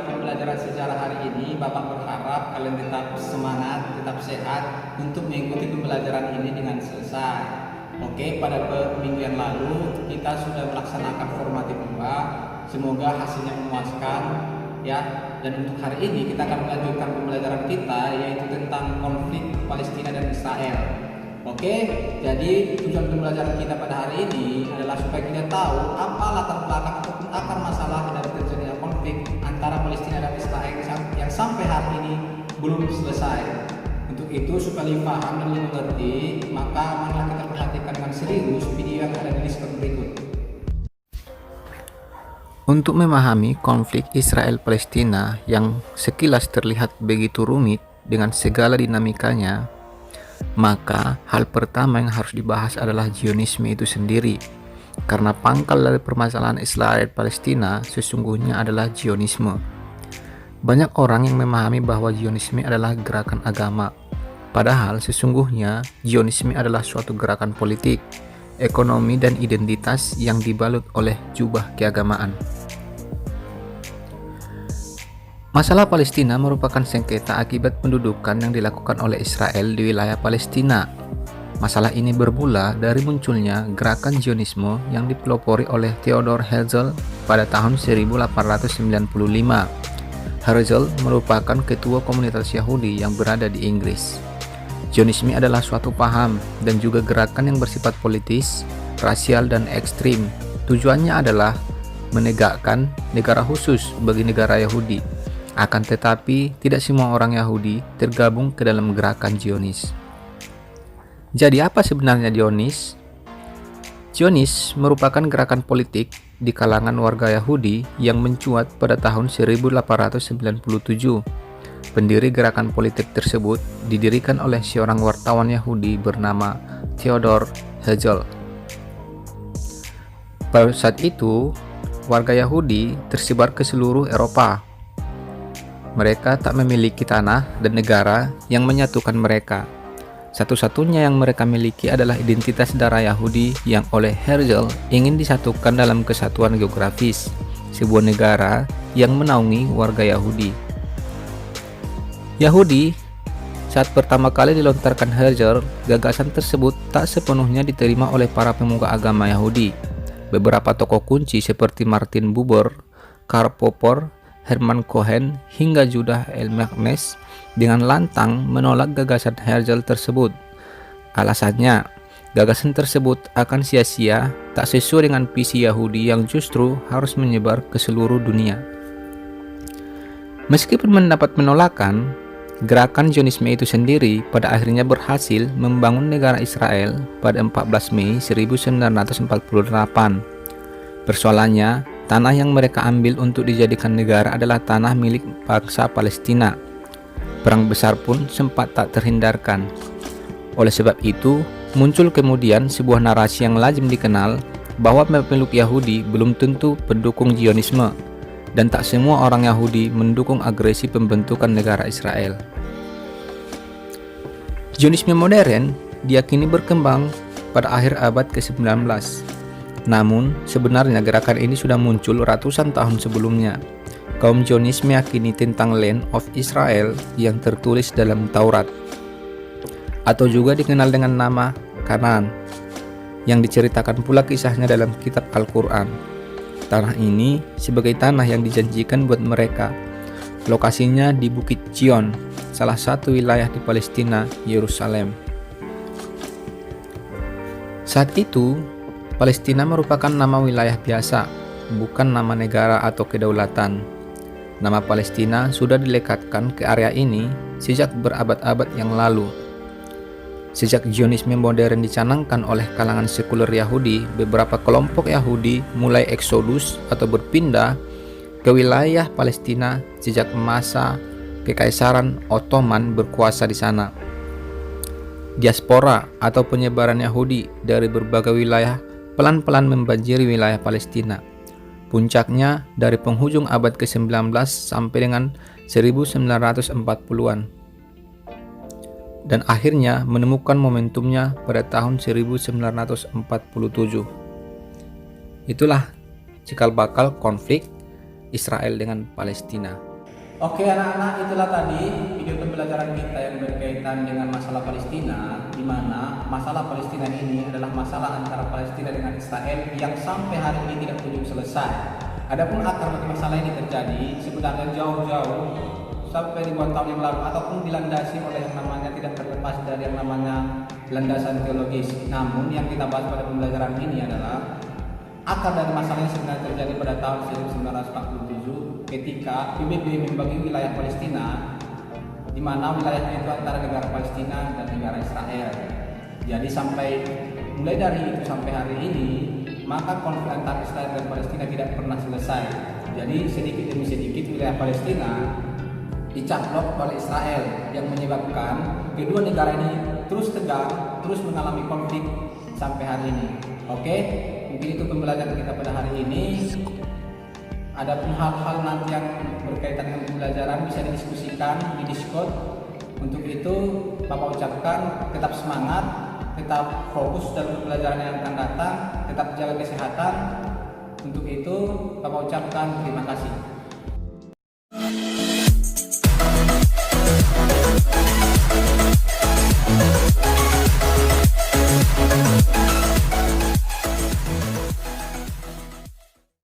pembelajaran sejarah hari ini, Bapak berharap kalian tetap semangat, tetap sehat untuk mengikuti pembelajaran ini dengan selesai. Oke, pada minggu yang lalu kita sudah melaksanakan formatif 2. Semoga hasilnya memuaskan ya. Dan untuk hari ini kita akan melanjutkan pembelajaran kita, yaitu tentang konflik Palestina dan Israel. Oke, jadi tujuan pembelajaran kita pada hari ini adalah supaya kita tahu apa latar belakang ataupun akar masalah dari terjadinya konflik antara Palestina dan Israel yang sampai hari ini belum selesai. Untuk itu, supaya lebih paham dan lebih mengerti, maka marilah kita perhatikan dengan serius video yang ada di diskon berikut. Untuk memahami konflik Israel-Palestina yang sekilas terlihat begitu rumit dengan segala dinamikanya, maka hal pertama yang harus dibahas adalah Zionisme itu sendiri. Karena pangkal dari permasalahan Israel-Palestina sesungguhnya adalah Zionisme. Banyak orang yang memahami bahwa Zionisme adalah gerakan agama, padahal sesungguhnya Zionisme adalah suatu gerakan politik, ekonomi, dan identitas yang dibalut oleh jubah keagamaan. Masalah Palestina merupakan sengketa akibat pendudukan yang dilakukan oleh Israel di wilayah Palestina. Masalah ini bermula dari munculnya gerakan Zionisme yang dipelopori oleh Theodor Herzl pada tahun 1895. Herzl merupakan ketua komunitas Yahudi yang berada di Inggris. Zionisme adalah suatu paham dan juga gerakan yang bersifat politis, rasial, dan ekstrim. Tujuannya adalah menegakkan negara khusus bagi negara Yahudi. Akan tetapi, tidak semua orang Yahudi tergabung ke dalam gerakan Zionis. Jadi apa sebenarnya Zionis? Zionis merupakan gerakan politik di kalangan warga Yahudi yang mencuat pada tahun 1897. Pendiri gerakan politik tersebut didirikan oleh seorang wartawan Yahudi bernama Theodor Herzl. Pada saat itu, warga Yahudi tersebar ke seluruh Eropa. Mereka tak memiliki tanah dan negara yang menyatukan mereka. Satu-satunya yang mereka miliki adalah identitas darah Yahudi yang oleh Herzl ingin disatukan dalam kesatuan geografis, sebuah negara yang menaungi warga Yahudi. Saat pertama kali dilontarkan Herzl, gagasan tersebut tak sepenuhnya diterima oleh para pemuka agama Yahudi. Beberapa tokoh kunci seperti Martin Buber, Karl Popper, Hermann Cohen, hingga Judah Elmeknes dengan lantang menolak gagasan Herzl tersebut. Alasannya, gagasan tersebut akan sia-sia, tak sesuai dengan visi Yahudi yang justru harus menyebar ke seluruh dunia. Meskipun mendapat penolakan, gerakan Zionisme itu sendiri pada akhirnya berhasil membangun negara Israel pada 14 Mei 1948. Persoalannya, tanah yang mereka ambil untuk dijadikan negara adalah tanah milik bangsa Palestina. Perang besar pun sempat tak terhindarkan. Oleh sebab itu, muncul kemudian sebuah narasi yang lazim dikenal bahwa pemeluk Yahudi belum tentu pendukung Zionisme, dan tak semua orang Yahudi mendukung agresi pembentukan negara Israel. Zionisme modern diyakini berkembang pada akhir abad ke-19. Namun, sebenarnya gerakan ini sudah muncul ratusan tahun sebelumnya. Kaum Zionis meyakini tentang Land of Israel yang tertulis dalam Taurat, atau juga dikenal dengan nama Kanaan, yang diceritakan pula kisahnya dalam kitab Al-Quran. Tanah ini sebagai tanah yang dijanjikan buat mereka. Lokasinya di Bukit Zion, salah satu wilayah di Palestina, Yerusalem. Saat itu, Palestina merupakan nama wilayah biasa, bukan nama negara atau kedaulatan. Nama Palestina sudah dilekatkan ke area ini sejak berabad-abad yang lalu. Sejak Zionisme modern dicanangkan oleh kalangan sekuler Yahudi, beberapa kelompok Yahudi mulai eksodus atau berpindah ke wilayah Palestina sejak masa Kekaisaran Ottoman berkuasa di sana. Diaspora atau penyebaran Yahudi dari berbagai wilayah pelan-pelan membanjiri wilayah Palestina. Puncaknya dari penghujung abad ke-19 sampai dengan 1940-an. Dan akhirnya menemukan momentumnya pada tahun 1947. Itulah cikal bakal konflik Israel dengan Palestina. Oke anak-anak, itulah tadi video pembelajaran kita yang berkaitan dengan masalah Palestina, di mana masalah Palestina ini adalah masalah antara Palestina dengan Israel yang sampai hari ini tidak kunjung selesai. Adapun akar dari masalah ini terjadi sebenarnya jauh-jauh sampai ribuan tahun yang lalu ataupun dilandasi oleh yang namanya tidak terlepas dari yang namanya landasan teologis. Namun yang kita bahas pada pembelajaran ini adalah akar dari masalahnya sebenarnya terjadi pada tahun 1947 ketika PBB membagi wilayah Palestina, di mana wilayahnya itu antara negara Palestina dan negara Israel. Jadi mulai dari itu sampai hari ini, maka konflik antara Israel dan Palestina tidak pernah selesai. Jadi sedikit demi sedikit wilayah Palestina dicaplok oleh Israel yang menyebabkan kedua negara ini terus tegang, terus mengalami konflik sampai hari ini. Oke, mungkin itu pembelajaran kita pada hari ini. Adapun hal-hal nanti yang berkaitan dengan pembelajaran bisa didiskusikan di Discord. Untuk itu, Bapak ucapkan tetap semangat, tetap fokus dalam pembelajaran yang akan datang, tetap jaga kesehatan. Untuk itu, Bapak ucapkan terima kasih.